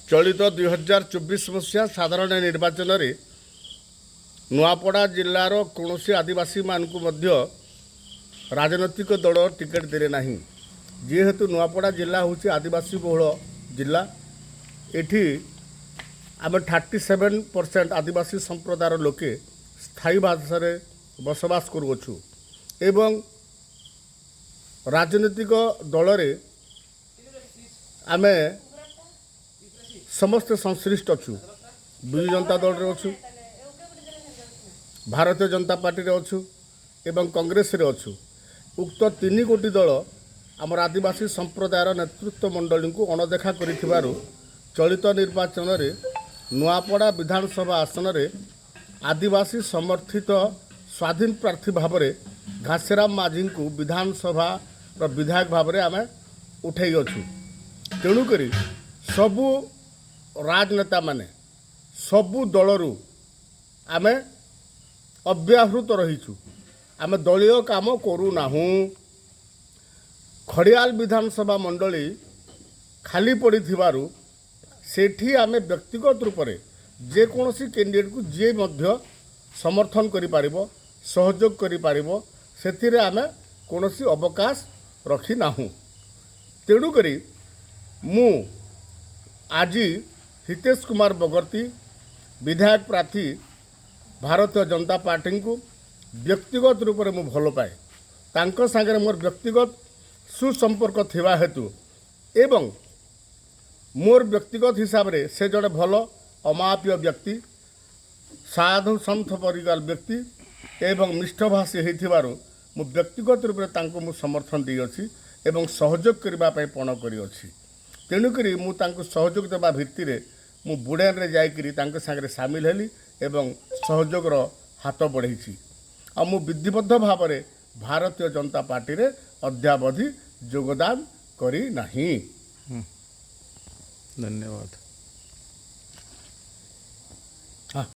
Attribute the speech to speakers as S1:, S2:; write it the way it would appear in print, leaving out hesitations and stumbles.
S1: चलित 2024 मसीहा साधारण निर्वाचन में नुआपड़ा जिलार कौन आदिवासी मानू राजनैतिक दल टिकेट दे ना जेहेतु नुआपड़ा जिला हूँ आदिवासी बहुल जिला एठी आम 37% आदिवासी संप्रदायर लोके स्थायी भाषा बसवास करुछु एवं राजनीतिक दल रे आमे समस्त संश्लिष्ट अच्छु विजु जनता दल रे अच्छु भारतीय जनता पार्टी रे अच्छु एवं कांग्रेस रे अच्छु उक्त 3 गोटी दल आमर आदिवासी संप्रदायर नेतृत्व मंडली को अणदेखा करिथिबारु चलित निर्वाचन रे नुआपड़ा विधानसभा आसन रे आदिवासी समर्थित स्वाधीन प्रार्थी भाव में घासीराम माझी को विधानसभा विधायक भाव में आम उठे अच्छु तेणुक सबू राजनेता माने सबू दलरू आम अव्याहृत रहीचु आम दलीय काम करूना खड़ियाल विधानसभा मंडली खाली पड़ी सेठी आम व्यक्तिगत रूप से जेकोसी कैंडिडेट को जी मध्य समर्थन करि पारिबो सहयोग करि पारिबो सेथिरे आमे कोनोसी अवकाश रखी नाहु तेणु करी मु आज हितेश कुमार बगर्ती विधायक प्रार्थी भारतीय जनता पार्टी को व्यक्तिगत रूप से मु भल पाए तांको संगे मोर व्यक्तिगत सुसंपर्क थिबा हेतु एवं मोर व्यक्तिगत हिसाब रे से जड़े भल अमाप्य व्यक्ति साधु सन्थ परिवार व्यक्ति एवं निष्ठभाषी होइथिबारु मु व्यक्तिगत रूप से तांको मु समर्थन दी अछि एवं सहयोग करबा पय पण करी अछि तेणु करी मु तांको सहयोग देबा भित्तिरे मु बुड़ान रे जाय करी तांको संगे शामिल हेली एवं सहयोग रो हाथ बढ़ेछि आ मु विधिबद्ध भाव रे भारतीय जनता पार्टी रे अद्यावधि योगदान करी नाही।
S2: धन्यवाद।